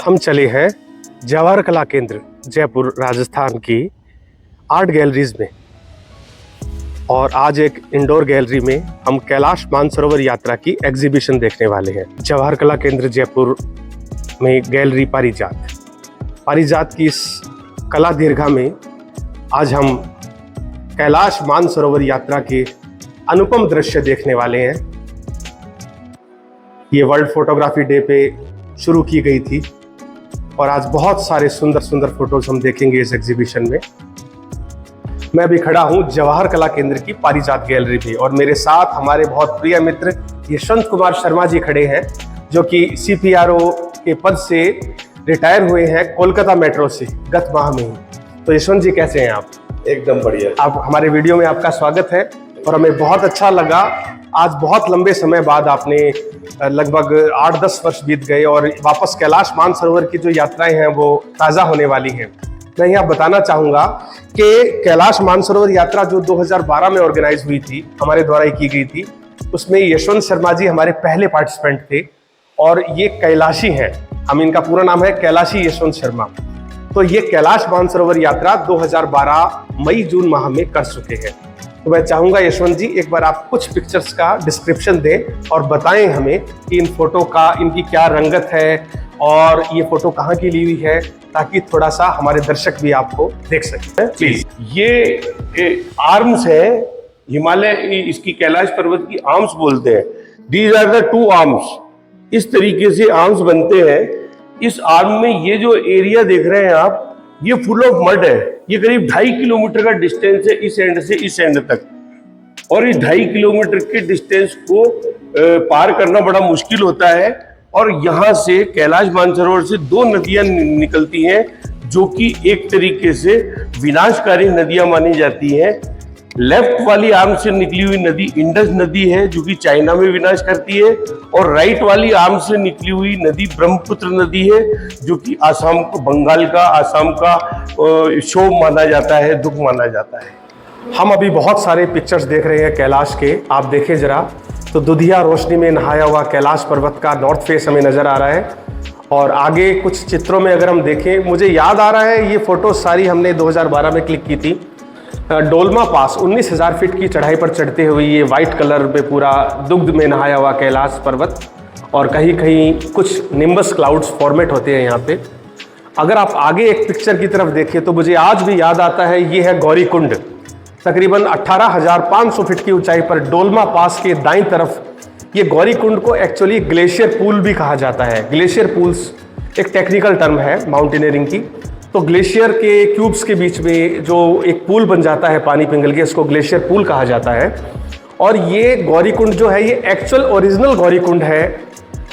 हम चले हैं जवाहर कला केंद्र जयपुर राजस्थान की आर्ट गैलरीज में। और आज एक इंडोर गैलरी में हम कैलाश मानसरोवर यात्रा की एग्जीबिशन देखने वाले हैं। जवाहर कला केंद्र जयपुर में गैलरी पारिजात की इस कला दीर्घा में आज हम कैलाश मानसरोवर यात्रा के अनुपम दृश्य देखने वाले हैं। ये वर्ल्ड फोटोग्राफी डे पे शुरू की गई थी और आज बहुत सारे सुंदर सुंदर फोटोज हम देखेंगे इस एग्जीबिशन में। मैं भी खड़ा हूं जवाहर कला केंद्र की पारिजात गैलरी में और मेरे साथ हमारे बहुत प्रिय मित्र यशवंत कुमार शर्मा जी खड़े हैं, जो कि CPRO के पद से रिटायर हुए हैं कोलकाता मेट्रो से गत माह में ही। तो यशवंत जी कैसे हैं आप? एकदम बढ़िया। आप हमारे वीडियो में आपका स्वागत है और हमें बहुत अच्छा लगा। आज बहुत लंबे समय बाद आपने लगभग 8-10 वर्ष बीत गए और वापस कैलाश मानसरोवर की जो यात्राएं हैं वो ताज़ा होने वाली हैं। मैं यहाँ बताना चाहूँगा कि कैलाश मानसरोवर यात्रा जो 2012 में ऑर्गेनाइज हुई थी, हमारे द्वारा ही की गई थी, उसमें यशवंत शर्मा जी हमारे पहले पार्टिसिपेंट थे और ये कैलाशी हैं। इनका पूरा नाम है कैलाशी यशवंत शर्मा। तो ये कैलाश मानसरोवर यात्रा 2012 मई-जून माह में कर चुके हैं। तो मैं चाहूंगा यशवंत जी एक बार आप कुछ पिक्चर्स का डिस्क्रिप्शन दें और बताएं हमें कि इन फोटो का इनकी क्या रंगत है और ये फोटो कहाँ की ली हुई है, ताकि थोड़ा सा हमारे दर्शक भी आपको देख सकें। प्लीज। ये आर्म्स है, हिमालय इसकी कैलाश पर्वत की आर्म्स बोलते हैं। These are the 2 arms. इस तरीके से आर्म्स बनते हैं। इस आर्म में ये जो एरिया देख रहे हैं आप, ये फुल ऑफ मड है। ये करीब 2.5 किलोमीटर का डिस्टेंस है इस एंड से इस एंड तक, और इस 2.5 किलोमीटर के डिस्टेंस को पार करना बड़ा मुश्किल होता है। और यहाँ से कैलाश मानसरोवर से 2 नदियां निकलती हैं, जो कि एक तरीके से विनाशकारी नदियां मानी जाती हैं। लेफ्ट वाली आर्म से निकली हुई नदी इंडस नदी है, जो कि चाइना में विनाश करती है, और राइट वाली आर्म से निकली हुई नदी ब्रह्मपुत्र नदी है, जो कि आसाम को, बंगाल का, आसाम का शोभ माना जाता है, दुख माना जाता है। हम अभी बहुत सारे पिक्चर्स देख रहे हैं कैलाश के। आप देखें जरा, तो दुधिया रोशनी में नहाया हुआ कैलाश पर्वत का नॉर्थ फेस हमें नजर आ रहा है। और आगे कुछ चित्रों में अगर हम देखें, मुझे याद आ रहा है ये फोटो सारी हमने 2012 में क्लिक की थी। डोलमा पास 19,000 फीट की चढ़ाई पर चढ़ते हुए ये वाइट कलर में पूरा दुग्ध में नहाया हुआ कैलाश पर्वत, और कहीं कहीं कुछ निम्बस क्लाउड्स फॉर्मेट होते हैं यहाँ पे। अगर आप आगे एक पिक्चर की तरफ देखें तो मुझे आज भी याद आता है, ये है गौरी कुंड। तकरीबन 18,500 फीट की ऊंचाई पर डोलमा पास के दाईं तरफ ये गौरी कुंड को एक्चुअली ग्लेशियर पूल भी कहा जाता है। ग्लेशियर पूल्स एक टेक्निकल टर्म है माउंटेनियरिंग की। तो ग्लेशियर के क्यूब्स के बीच में जो एक पूल बन जाता है पानी पिघल के, इसको ग्लेशियर पूल कहा जाता है। और ये गौरी कुंड जो है, ये एक्चुअल ओरिजिनल गौरी कुंड है।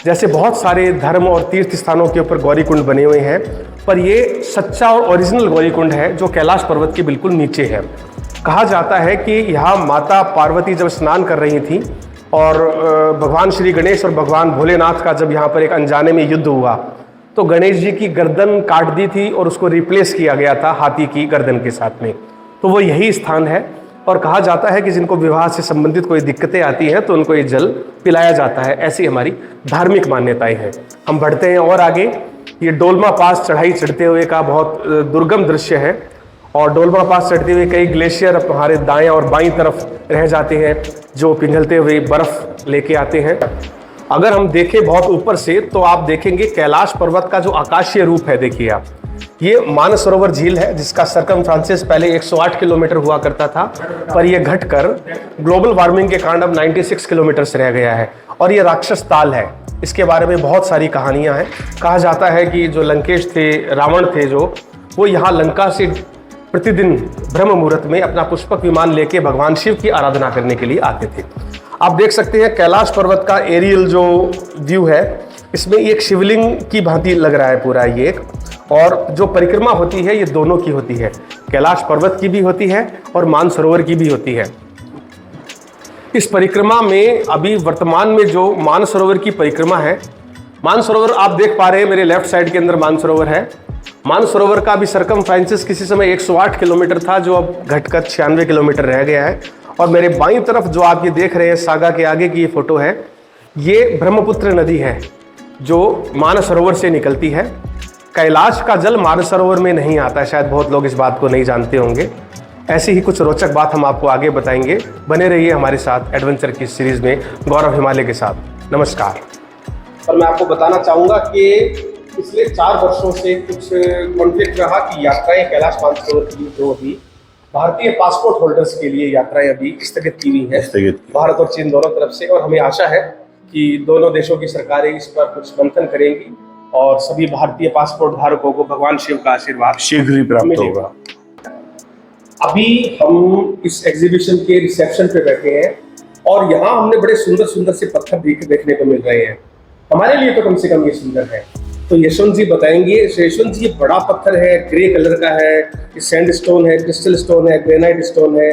जैसे बहुत सारे धर्म और तीर्थ स्थानों के ऊपर गौरी कुंड बने हुए हैं, पर ये सच्चा और ओरिजिनल गौरी कुंड है जो कैलाश पर्वत के बिल्कुल नीचे है। कहा जाता है कि यहाँ माता पार्वती जब स्नान कर रही थी और भगवान श्री गणेश और भगवान भोलेनाथ का जब यहाँ पर एक अनजाने में युद्ध हुआ, तो गणेश जी की गर्दन काट दी थी और उसको रिप्लेस किया गया था हाथी की गर्दन के साथ में। तो वो यही स्थान है। और कहा जाता है कि जिनको विवाह से संबंधित कोई दिक्कतें आती हैं तो उनको ये जल पिलाया जाता है। ऐसी हमारी धार्मिक मान्यताएं हैं। हम बढ़ते हैं और आगे। ये डोलमा पास चढ़ाई चढ़ते हुए का बहुत दुर्गम दृश्य है, और डोलमा पास चढ़ते हुए कई ग्लेशियर हमारे दाएं और बाईं तरफ रह जाते हैं, जो पिघलते हुए बर्फ लेके आते हैं। अगर हम देखें बहुत ऊपर से तो आप देखेंगे कैलाश पर्वत का जो आकाशीय रूप है। देखिए आप, ये मानसरोवर झील है जिसका सरकमफ्रांसिस पहले 108 किलोमीटर हुआ करता था, पर यह घटकर ग्लोबल वार्मिंग के कारण अब 96 किलोमीटर से रह गया है। और ये राक्षस ताल है। इसके बारे में बहुत सारी कहानियां हैं। कहा जाता है कि जो लंकेश थे, रावण थे, जो वो यहाँ लंका से प्रतिदिन ब्रह्म मुहूर्त में अपना पुष्पक विमान लेके भगवान शिव की आराधना करने के लिए आते थे। आप देख सकते हैं कैलाश पर्वत का एरियल जो व्यू है, इसमें एक शिवलिंग की भांति लग रहा है पूरा ये एक। और जो परिक्रमा होती है ये दोनों की होती है, कैलाश पर्वत की भी होती है और मानसरोवर की भी होती है। इस परिक्रमा में अभी वर्तमान में जो मानसरोवर की परिक्रमा है, मानसरोवर आप देख पा रहे हैं मेरे लेफ्ट साइड के अंदर मानसरोवर है। मानसरोवर का भी सरकमफ्रेंसिस किसी समय 108 किलोमीटर था, जो अब घटकर 96 किलोमीटर रह गया है। और मेरे बाईं तरफ जो आप ये देख रहे हैं सागा के आगे की ये फोटो है, ये ब्रह्मपुत्र नदी है। जो मानसरोवर से निकलती है। कैलाश का जल मानसरोवर में नहीं आता है, शायद बहुत लोग इस बात को नहीं जानते होंगे। ऐसी ही कुछ रोचक बात हम आपको आगे बताएंगे। बने रहिए हमारे साथ एडवेंचर की सीरीज में गौरव हिमालय के साथ। नमस्कार। और मैं आपको बताना चाहूँगा कि पिछले 4 वर्षों से कुछ कॉन्फ्लिक्ट रहा कि यात्राएं कैलाश मानसरोवर की जो अभी भारतीय पासपोर्ट होल्डर्स के लिए यात्राएं अभी स्थगित की हुई है, भारत और चीन दोनों तरफ से। और हमें आशा है कि दोनों देशों की सरकारें इस पर कुछ मंथन करेंगी और सभी भारतीय पासपोर्ट धारकों को भगवान शिव का आशीर्वाद शीघ्र ही प्राप्त होगा। अभी हम इस एग्जीबिशन के रिसेप्शन पे बैठे हैं और यहाँ हमने बड़े सुंदर सुंदर से पत्थर देखने को मिल रहे हैं। हमारे लिए तो कम से कम ये सुंदर है। तो यशवंत जी बताएंगे। यशवंत जी, ये बड़ा पत्थर है, ग्रे कलर का है, ये सैंड स्टोन है, क्रिस्टल स्टोन है, ग्रेनाइट स्टोन है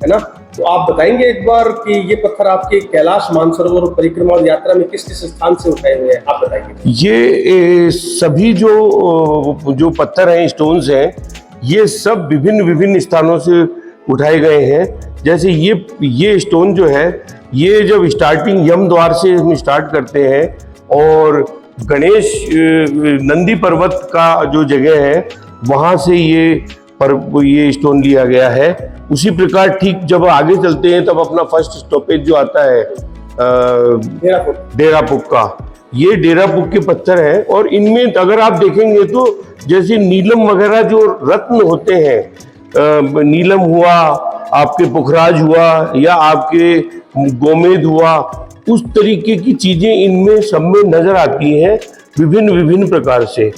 ना? तो आप बताएंगे एक बार कि ये पत्थर आपके कैलाश मानसरोवर परिक्रमा और यात्रा में किस किस स्थान से उठाए हुए हैं, आप बताइए। ये सभी जो पत्थर हैं, स्टोन्स हैं, ये सब विभिन्न स्थानों से उठाए गए हैं। जैसे ये स्टोन जो है, ये जब स्टार्टिंग यम द्वार से हम स्टार्ट करते हैं और गणेश नंदी पर्वत का जो जगह है वहाँ से ये स्टोन लिया गया है। उसी प्रकार ठीक जब आगे चलते हैं तब अपना फर्स्ट स्टॉपेज जो आता है डेरापुक का, ये डेरापुक के पत्थर है। और इनमें अगर आप देखेंगे तो जैसे नीलम वगैरह जो रत्न होते हैं, नीलम हुआ, आपके पुखराज हुआ या आपके गोमेद हुआ, उस तरीके की चीजें इनमें सब में नजर आती हैं विभिन्न प्रकार से।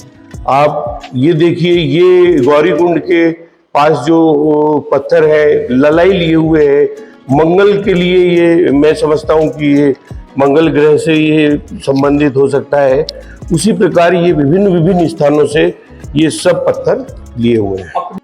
आप ये देखिए, ये गौरीकुंड के पास जो पत्थर है, ललाई लिए हुए है मंगल के लिए। ये मैं समझता हूँ कि ये मंगल ग्रह से ये संबंधित हो सकता है। उसी प्रकार ये विभिन्न स्थानों से ये सब पत्थर लिए हुए हैं।